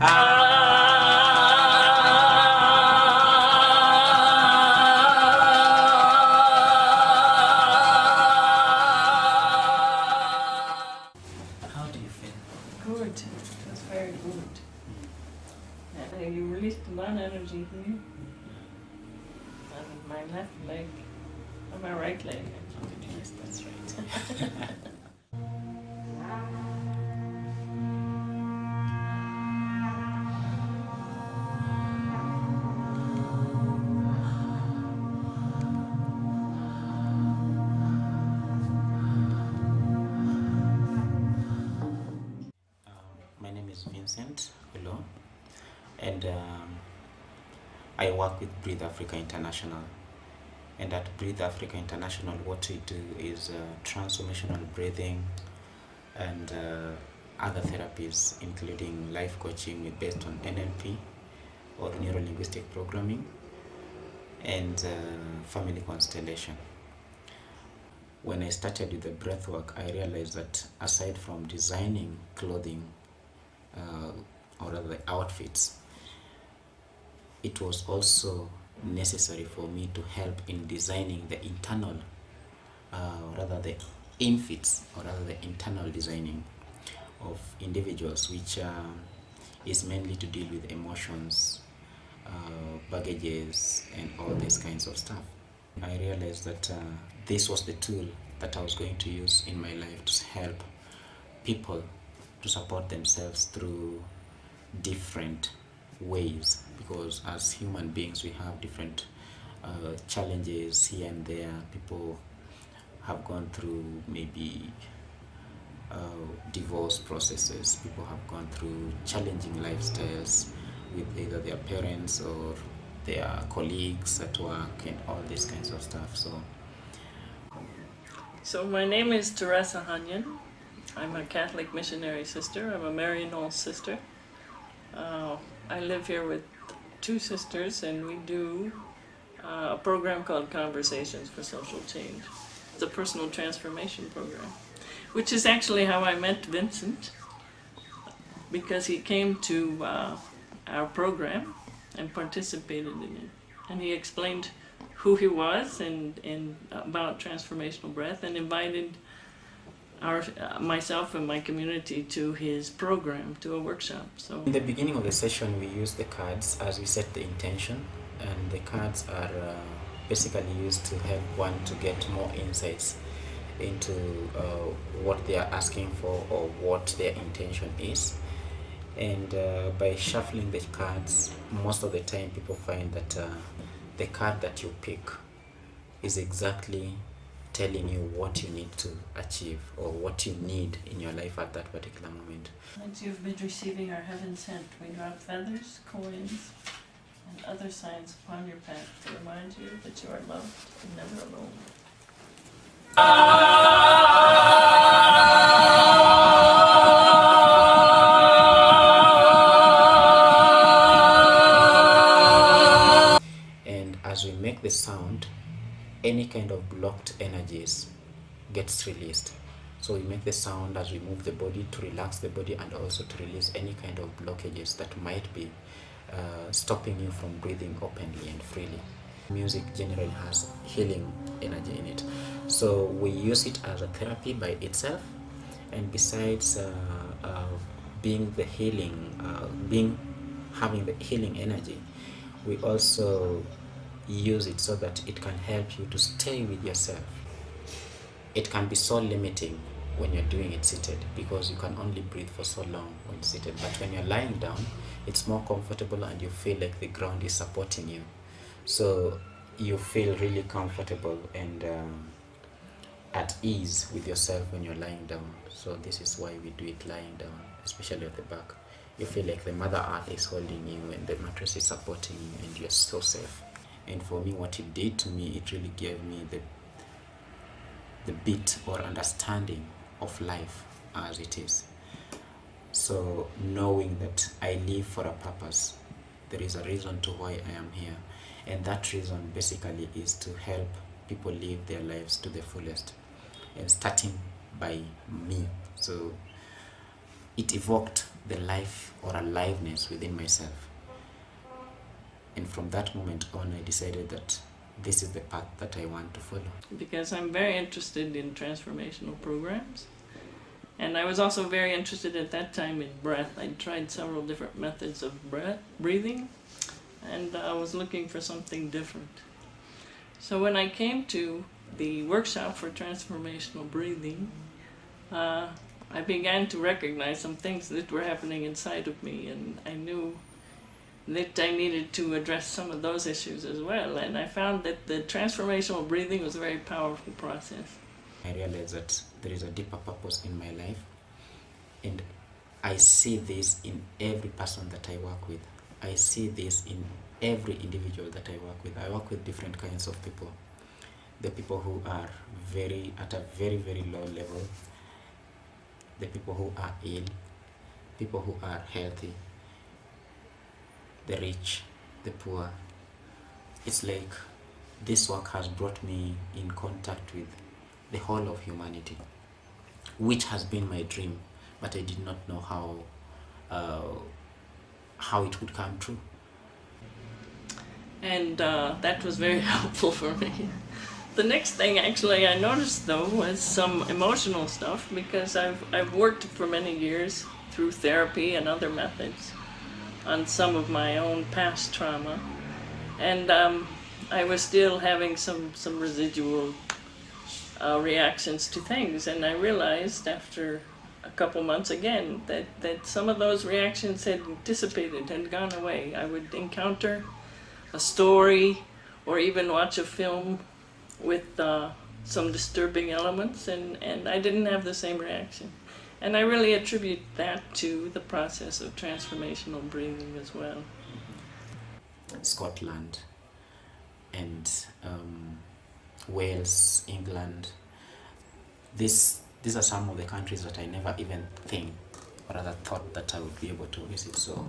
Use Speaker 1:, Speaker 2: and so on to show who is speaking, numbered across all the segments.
Speaker 1: How do you feel?
Speaker 2: Good. It was very good. And you released a lot of energy here. And my left leg, and my right leg.
Speaker 1: Yes, that's right. My name is Vincent, Oloo, and I work with Breathe Africa International. And at Breathe Africa International, what we do is transformational breathing and other therapies, including life coaching based on NLP or neuro-linguistic programming, and family constellation. When I started with the breath work, I realized that aside from designing clothing or rather outfits, it was also necessary for me to help in designing the internal, rather the infits, or rather the internal designing of individuals, which is mainly to deal with emotions, baggages, and all these kinds of stuff. I realized that this was the tool that I was going to use in my life to help people to support themselves through different ways, because as human beings we have different challenges here and there. People have gone through maybe divorce processes, people have gone through challenging lifestyles with either their parents or their colleagues at work and all these kinds of stuff.
Speaker 2: So my name is Teresa Hanyan. I'm a Catholic missionary sister. I'm a Maryknoll sister. I live here with two sisters, and we do a program called Conversations for Social Change. It's a personal transformation program, which is actually how I met Vincent, because he came to our program and participated in it. And he explained who he was and about Transformational Breath, and invited myself and my community to his program, to a workshop. So
Speaker 1: in the beginning of the session, we use the cards as we set the intention, and the cards are basically used to help one to get more insights into what they are asking for or what their intention is. And by shuffling the cards, most of the time people find that the card that you pick is exactly telling you what you need to achieve or what you need in your life at that particular moment.
Speaker 2: as you've been receiving our heaven sent, we drop feathers, coins, and other signs upon your path to remind you that you are loved and never alone.
Speaker 1: And as we make the sound, any kind of blocked energies gets released. So we make the sound as we move the body to relax the body, and also to release any kind of blockages that might be stopping you from breathing openly and freely. Music generally has healing energy in it, so we use it as a therapy by itself. And besides being the healing, having the healing energy, we also use it so that it can help you to stay with yourself. It can be so limiting when you're doing it seated, because you can only breathe for so long when seated, but when you're lying down, it's more comfortable and you feel like the ground is supporting you, so you feel really comfortable and at ease with yourself when you're lying down. So this is why we do it lying down, especially at the back. You feel like the Mother Earth is holding you and the mattress is supporting you, and you're so safe. And for me, what it did to me, it really gave me the bit or understanding of life as it is. So knowing that I live for a purpose, there is a reason to why I am here, and that reason basically is to help people live their lives to the fullest, and starting by me. So it evoked the life or aliveness within myself. And from that moment on, I decided that this is the path that I want to follow.
Speaker 2: Because I'm very interested in transformational programs. And I was also very interested at that time in breath. I tried several different methods of breathing, and I was looking for something different. So when I came to the workshop for transformational breathing, I began to recognize some things that were happening inside of me, and I knew that I needed to address some of those issues as well. And I found that the transformational breathing was a very powerful process.
Speaker 1: I realized that there is a deeper purpose in my life, and I see this in every person that I work with. I see this in every individual that I work with. I work with different kinds of people. The people who are at a very, very low level, the people who are ill, people who are healthy, the rich, the poor. It's like this work has brought me in contact with the whole of humanity, which has been my dream, but I did not know how it would come true.
Speaker 2: And that was very helpful for me. The next thing actually I noticed though was some emotional stuff, because I've worked for many years through therapy and other methods on some of my own past trauma, and I was still having some residual reactions to things, and I realized after a couple months again that some of those reactions had dissipated and gone away. I would encounter a story or even watch a film with some disturbing elements, and I didn't have the same reaction. And I really attribute that to the process of transformational breathing as well.
Speaker 1: Scotland and Wales, England, these are some of the countries that I never even think or rather thought that I would be able to visit. So,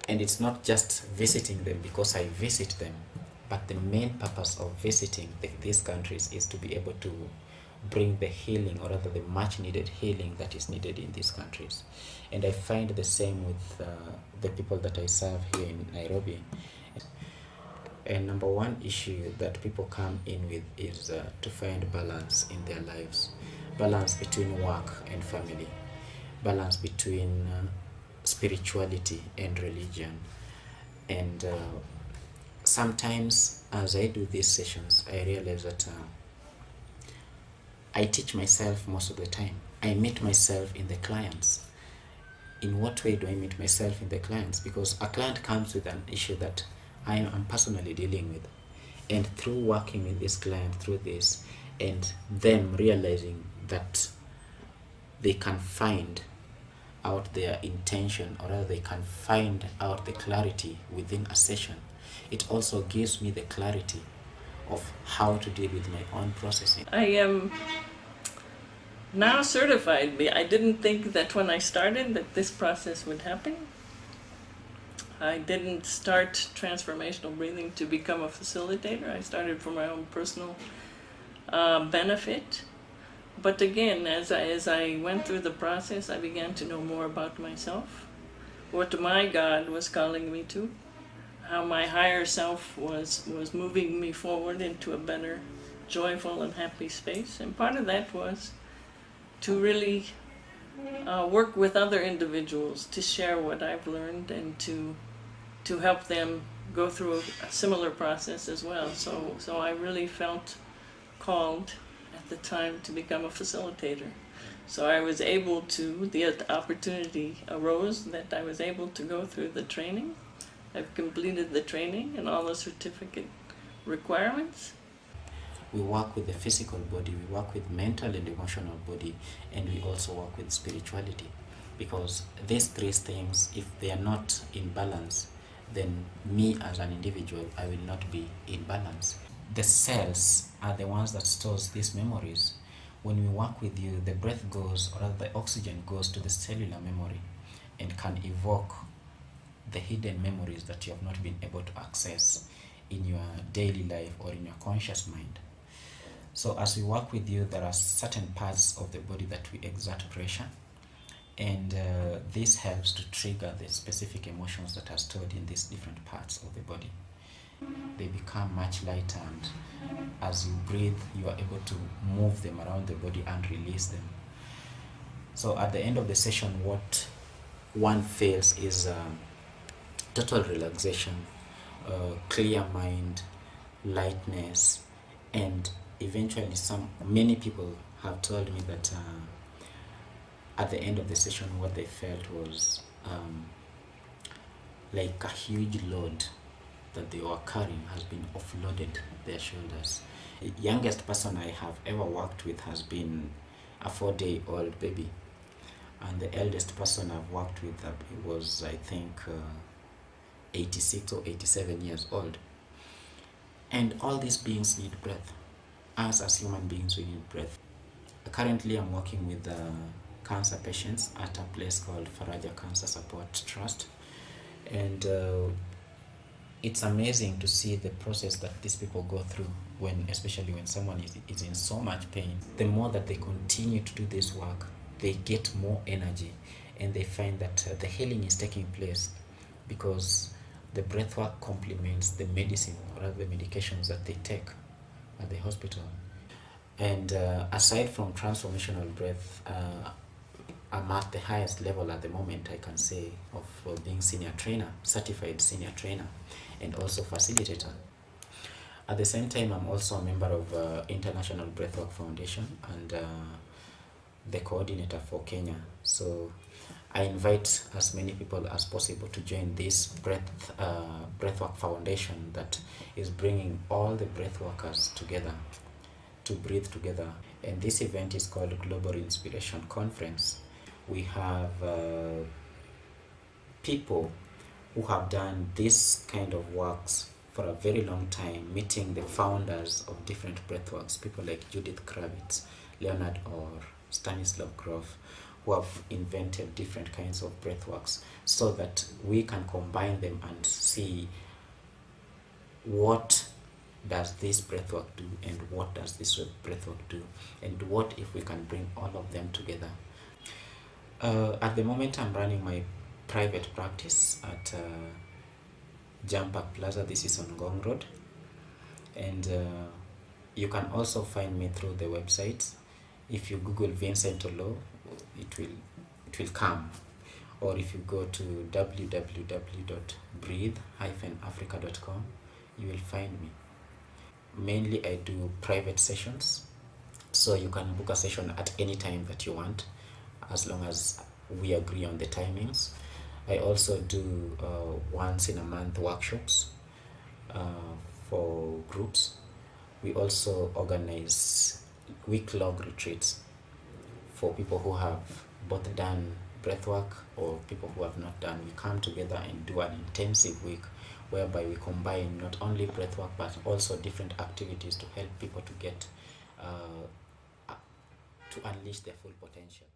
Speaker 1: and it's not just visiting them because I visit them, but the main purpose of visiting these countries is to be able to bring the healing, or rather the much needed healing that is needed in these countries. And I find the same with the people that I serve here in Nairobi. And number one issue that people come in with is to find balance in their lives, balance between work and family, balance between spirituality and religion. And sometimes as I do these sessions, I realize that I teach myself most of the time. I meet myself in the clients. In what way do I meet myself in the clients? Because a client comes with an issue that I am personally dealing with. And through working with this client through this, and them realizing that they can find out their intention, or rather they can find out the clarity within a session, it also gives me the clarity of how to deal with my own processing.
Speaker 2: I am now certified. I didn't think that when I started that this process would happen. I didn't start transformational breathing to become a facilitator. I started for my own personal benefit. But again, as I went through the process, I began to know more about myself, what my God was calling me to, how my higher self was moving me forward into a better, joyful and happy space. And part of that was to really work with other individuals, to share what I've learned and to help them go through a similar process as well. So I really felt called at the time to become a facilitator. So I was able to, the opportunity arose that I was able to go through the training. I've completed the training and all the certificate requirements.
Speaker 1: We work with the physical body, we work with mental and emotional body, and we also work with spirituality. Because these three things, if they are not in balance, then me as an individual, I will not be in balance. The cells are the ones that stores these memories. When we work with you, the breath goes, or rather the oxygen goes to the cellular memory and can evoke the hidden memories that you have not been able to access in your daily life or in your conscious mind. So as we work with you, there are certain parts of the body that we exert pressure, And this helps to trigger the specific emotions that are stored in these different parts of the body. They become much lighter, and as you breathe, you are able to move them around the body and release them. So at the end of the session, what one feels is total relaxation, clear mind, lightness, and eventually many people have told me that at the end of the session what they felt was like a huge load that they were carrying has been offloaded their shoulders. The youngest person I have ever worked with has been a 4-day-old baby, and the eldest person I've worked with was, I think, 86 or 87 years old. And all these beings need breath. Us as human beings, we need breath. Currently, I'm working with cancer patients at a place called Faraja Cancer Support Trust, and it's amazing to see the process that these people go through, especially when someone is in so much pain. The more that they continue to do this work, they get more energy, and they find that the healing is taking place because the breath work complements the medicine, or rather the medications that they take at the hospital. And aside from transformational breath, I'm at the highest level at the moment, I can say, of being senior trainer, certified senior trainer, and also facilitator. At the same time, I'm also a member of International Breathwork Foundation and the coordinator for Kenya. So I invite as many people as possible to join this breathwork foundation that is bringing all the breath workers together to breathe together. And this event is called Global Inspiration Conference. We have people who have done this kind of works for a very long time, meeting the founders of different breathworks, people like Judith Kravitz, Leonard Orr, Stanislav Grof, who have invented different kinds of breathworks, so that we can combine them and see what does this breathwork do and what does this breathwork do, and what if we can bring all of them together. At the moment, I'm running my private practice at Jam Park Plaza. This is on Ngong Road, and you can also find me through the website. If you Google Vincent Oloo, it will come, or if you go to www.breathe-africa.com, you will find me. Mainly I do private sessions, so you can book a session at any time that you want, as long as we agree on the timings. I also do once in a month workshops for groups. We also organize week-long retreats for people who have both done breathwork or people who have not done. We come together and do an intensive week whereby we combine not only breathwork but also different activities to help people to get to unleash their full potential.